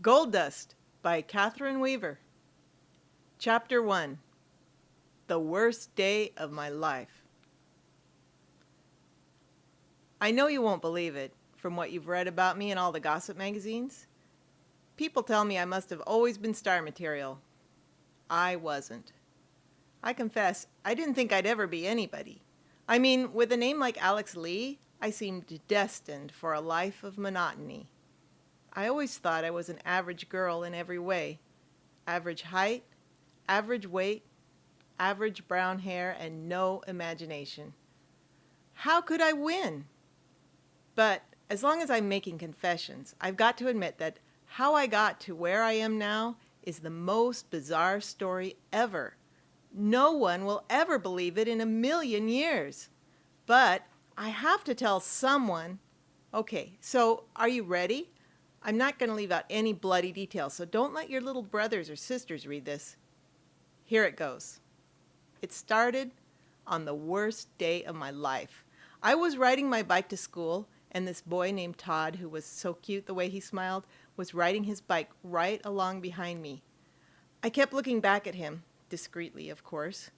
Gold Dust by Catherine Weaver. Chapter 1. The Worst Day of My Life. I know you won't believe it, from what you've read about me in all the gossip magazines. People tell me I must have always been star material. I wasn't. I confess, I didn't think I'd ever be anybody. I mean, with a name like Alex Lee, I seemed destined for a life of monotony. I always thought I was an average girl in every way. Average height, average weight, average brown hair, and no imagination. How could I win? But as long as I'm making confessions, I've got to admit that how I got to where I am now is the most bizarre story ever. No one will ever believe it in a million years. But I have to tell someone. Okay, so are you ready? I'm not going to leave out any bloody details, so don't let your little brothers or sisters read this. Here it goes. It started on the worst day of my life. I was riding my bike to school, and this boy named Todd, who was so cute the way he smiled, was riding his bike right along behind me. I kept looking back at him, discreetly, of course,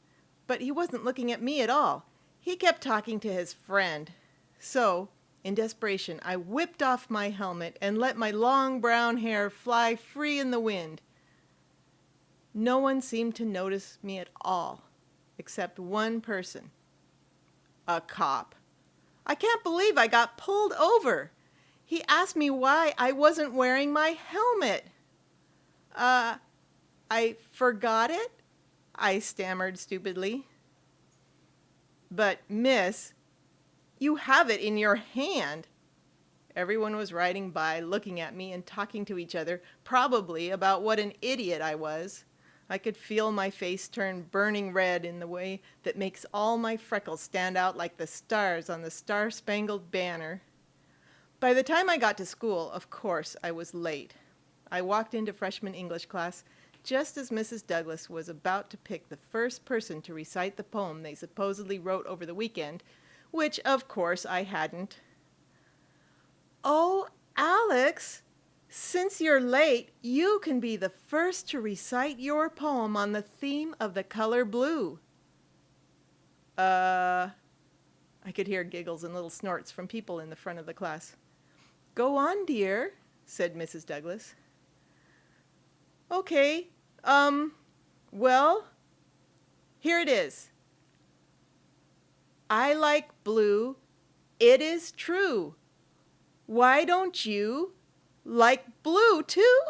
but he wasn't looking at me at all. He kept talking to his friend. So, in desperation, I whipped off my helmet and let my long brown hair fly free in the wind. No one seemed to notice me at all, except one person. A cop. I can't believe I got pulled over. He asked me why I wasn't wearing my helmet. I forgot it, I stammered stupidly. But, miss, you have it in your hand. Everyone was riding by, looking at me and talking to each other, probably about what an idiot I was. I could feel my face turn burning red in the way that makes all my freckles stand out like the stars on the Star-Spangled Banner. By the time I got to school, of course, I was late. I walked into freshman English class just as Mrs. Douglas was about to pick the first person to recite the poem they supposedly wrote over the weekend, which, of course, I hadn't. "Oh, Alex, since you're late, you can be the first to recite your poem on the theme of the color blue." I could hear giggles and little snorts from people in the front of the class. "Go on, dear," said Mrs. Douglas. "Okay, well, here it is. I like blue, it is true. Why don't you like blue too?"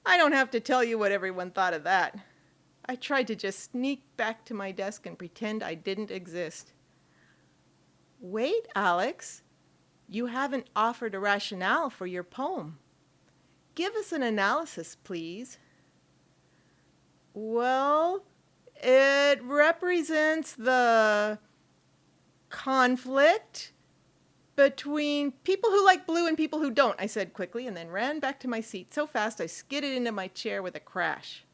I don't have to tell you what everyone thought of that. I tried to just sneak back to my desk and pretend I didn't exist. "Wait, Alex, you haven't offered a rationale for your poem. Give us an analysis, please." "Well, it represents the conflict between people who like blue and people who don't," I said quickly, and then ran back to my seat so fast I skidded into my chair with a crash.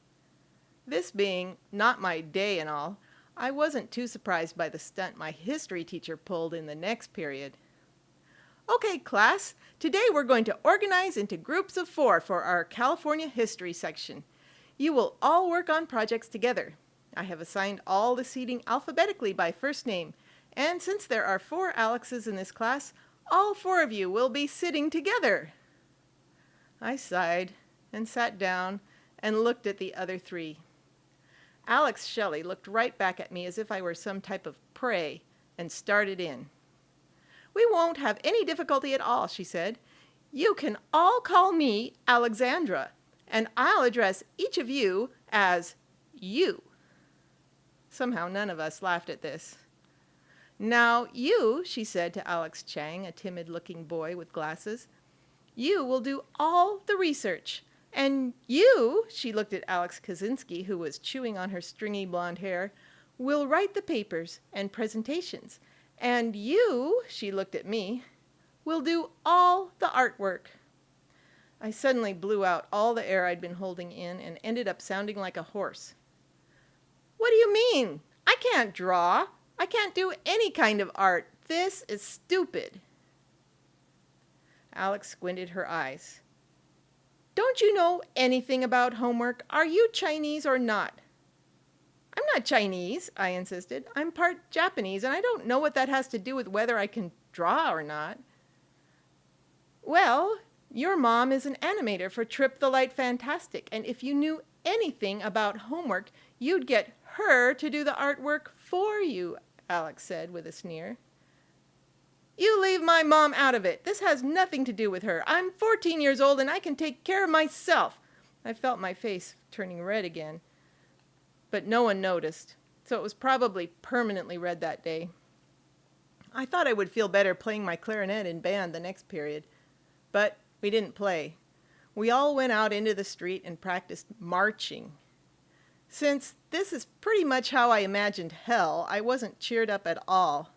This being not my day and all, I wasn't too surprised by the stunt my history teacher pulled in the next period. "Okay, class, today we're going to organize into groups of 4 for our California history section. You will all work on projects together. I have assigned all the seating alphabetically by first name, and since there are 4 Alexes in this class, all 4 of you will be sitting together." I sighed and sat down and looked at the other 3. Alex Shelley looked right back at me as if I were some type of prey and started in. "We won't have any difficulty at all," she said. "You can all call me Alexandra, and I'll address each of you as you." Somehow none of us laughed at this. "Now you," she said to Alex Chang, a timid-looking boy with glasses, "you will do all the research. And you," she looked at Alex Kaczynski, who was chewing on her stringy blonde hair, "will write the papers and presentations. And you," she looked at me, "will do all the artwork." I suddenly blew out all the air I'd been holding in and ended up sounding like a horse. "What do you mean? I can't draw. I can't do any kind of art. This is stupid." Alex squinted her eyes. Don't you know anything about homework? Are you Chinese or not? I'm not Chinese, I insisted. I'm part Japanese, and I don't know what that has to do with whether I can draw or not. Well, your mom is an animator for Trip the Light Fantastic, and if you knew anything about homework, you'd get her to do the artwork for you, Alex said with a sneer. You leave my mom out of it. This has nothing to do with her. I'm 14 years old and I can take care of myself. I felt my face turning red again. But no one noticed, so it was probably permanently red that day. I thought I would feel better playing my clarinet in band the next period, but we didn't play. We all went out into the street and practiced marching. Since this is pretty much how I imagined hell, I wasn't cheered up at all.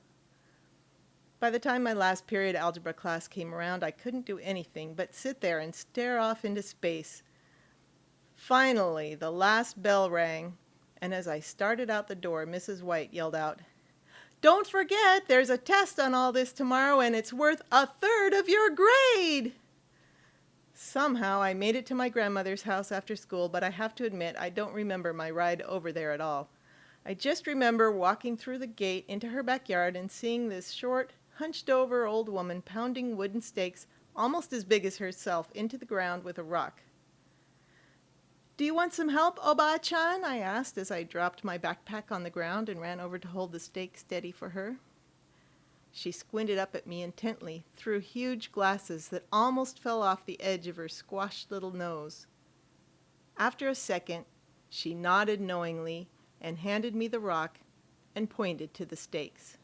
By the time my last period algebra class came around, I couldn't do anything but sit there and stare off into space. Finally, the last bell rang, and as I started out the door, Mrs. White yelled out, "Don't forget, there's a test on all this tomorrow, and it's worth 1/3 of your grade!" Somehow I made it to my grandmother's house after school, but I have to admit I don't remember my ride over there at all. I just remember walking through the gate into her backyard and seeing this short, hunched-over old woman pounding wooden stakes almost as big as herself into the ground with a rock. "Do you want some help, Oba-chan?" I asked as I dropped my backpack on the ground and ran over to hold the stake steady for her. She squinted up at me intently through huge glasses that almost fell off the edge of her squashed little nose. After a second, she nodded knowingly and handed me the rock and pointed to the stakes.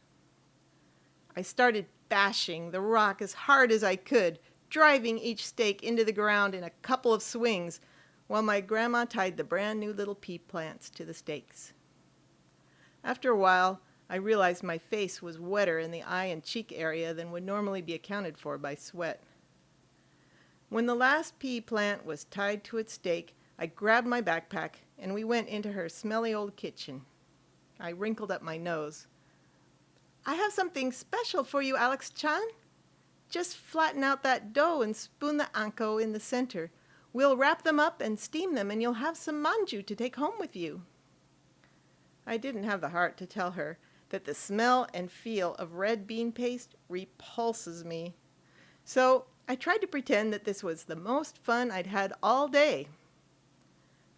I started bashing the rock as hard as I could, driving each stake into the ground in a couple of swings, while my grandma tied the brand new little pea plants to the stakes. After a while, I realized my face was wetter in the eye and cheek area than would normally be accounted for by sweat. When the last pea plant was tied to its stake, I grabbed my backpack and we went into her smelly old kitchen. I wrinkled up my nose. "I have something special for you, Alex-chan. Just flatten out that dough and spoon the anko in the center. We'll wrap them up and steam them, and you'll have some manju to take home with you." I didn't have the heart to tell her that the smell and feel of red bean paste repulses me. So I tried to pretend that this was the most fun I'd had all day.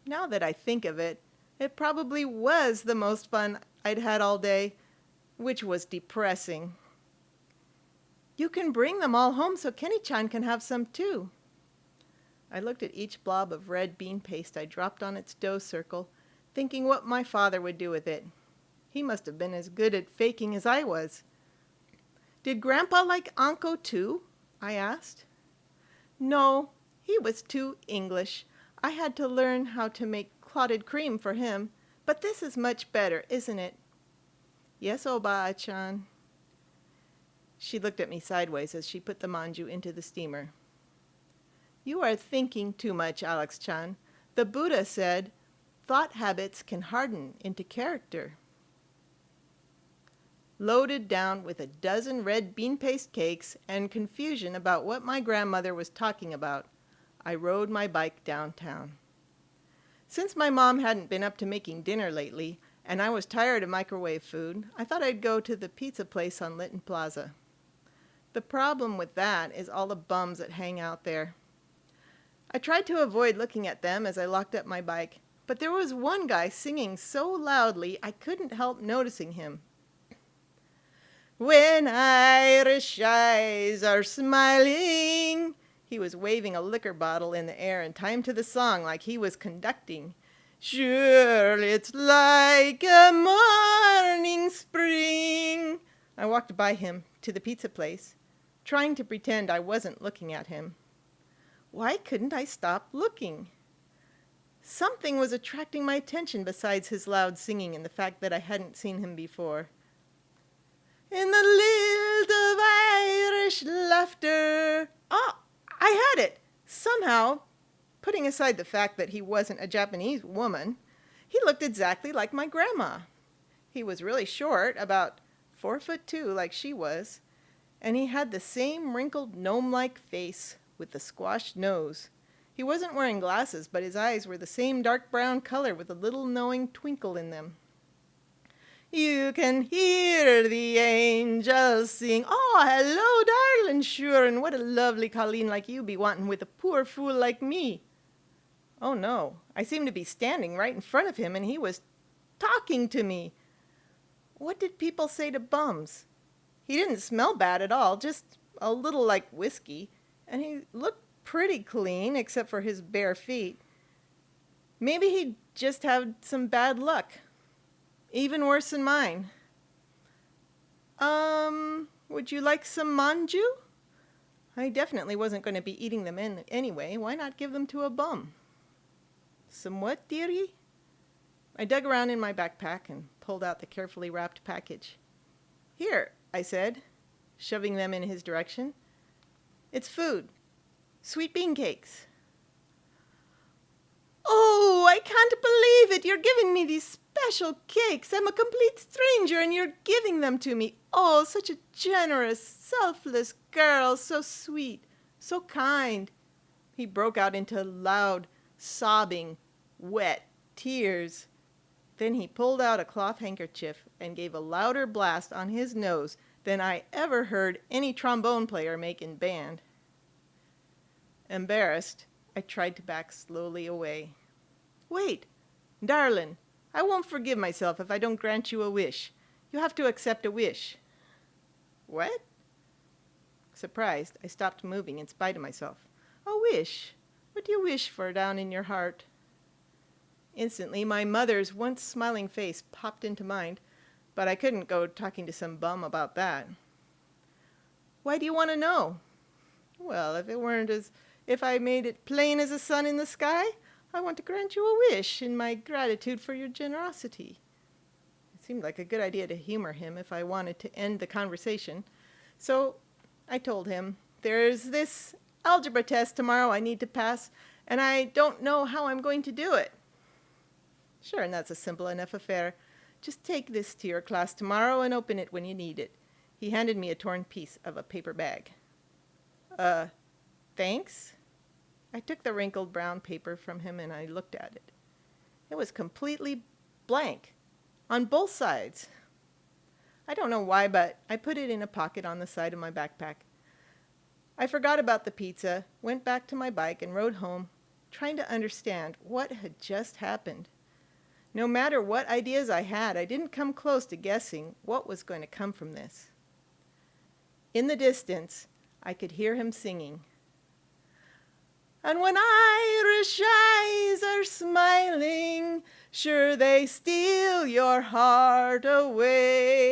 Now that I think of it, it probably was the most fun I'd had all day, which was depressing. "You can bring them all home so Kenny-chan can have some too." I looked at each blob of red bean paste I dropped on its dough circle, thinking what my father would do with it. He must have been as good at faking as I was. "Did Grandpa like anko too?" I asked. "No, he was too English. I had to learn how to make clotted cream for him, but this is much better, isn't it?" "Yes, Oba-chan." She looked at me sideways as she put the manju into the steamer. "You are thinking too much, Alex-chan. The Buddha said, 'Thought habits can harden into character.'" Loaded down with a dozen red bean paste cakes and confusion about what my grandmother was talking about, I rode my bike downtown. Since my mom hadn't been up to making dinner lately, and I was tired of microwave food, I thought I'd go to the pizza place on Lytton Plaza. The problem with that is all the bums that hang out there. I tried to avoid looking at them as I locked up my bike, but there was one guy singing so loudly I couldn't help noticing him. "When Irish eyes are smiling," he was waving a liquor bottle in the air in time to the song like he was conducting. "Sure, it's like a morning spring." I walked by him to the pizza place, trying to pretend I wasn't looking at him. Why couldn't I stop looking? Something was attracting my attention besides his loud singing and the fact that I hadn't seen him before. "In the lilt of Irish laughter." Oh, I had it! Somehow, putting aside the fact that he wasn't a Japanese woman, he looked exactly like my grandma. He was really short, about 4'2" like she was, and he had the same wrinkled gnome-like face with the squashed nose. He wasn't wearing glasses, but his eyes were the same dark brown color with a little knowing twinkle in them. You can hear the angels sing. Oh, hello, darling, sure, and what a lovely colleen like you be wanting with a poor fool like me. Oh, no, I seemed to be standing right in front of him, and he was talking to me. What did people say to bums? He didn't smell bad at all, just a little like whiskey, and he looked pretty clean, except for his bare feet. Maybe he'd just had some bad luck. Even worse than mine. Would you like some manju? I definitely wasn't going to be eating them anyway. Why not give them to a bum? Some what, dearie? I dug around in my backpack and pulled out the carefully wrapped package. Here, I said, shoving them in his direction. It's food. Sweet bean cakes. Oh, I can't believe it. You're giving me these special cakes. I'm a complete stranger and you're giving them to me. Oh, such a generous, selfless girl. So sweet, so kind. He broke out into loud, sobbing, wet tears. Then he pulled out a cloth handkerchief and gave a louder blast on his nose than I ever heard any trombone player make in band. Embarrassed, I tried to back slowly away. Wait, darling, I won't forgive myself if I don't grant you a wish. You have to accept a wish. What? Surprised, I stopped moving in spite of myself. A wish? What do you wish for down in your heart? Instantly, my mother's once smiling face popped into mind, but I couldn't go talking to some bum about that. Why do you want to know? Well, if I made it plain as the sun in the sky, I want to grant you a wish in my gratitude for your generosity. It seemed like a good idea to humor him if I wanted to end the conversation. So I told him, there's this algebra test tomorrow I need to pass, and I don't know how I'm going to do it. Sure, and that's a simple enough affair. Just take this to your class tomorrow and open it when you need it. He handed me a torn piece of a paper bag. Thanks? I took the wrinkled brown paper from him and I looked at it. It was completely blank, on both sides. I don't know why, but I put it in a pocket on the side of my backpack. I forgot about the pizza, went back to my bike and rode home, trying to understand what had just happened. No matter what ideas I had, I didn't come close to guessing what was going to come from this. In the distance, I could hear him singing. And when Irish eyes are smiling, sure they steal your heart away.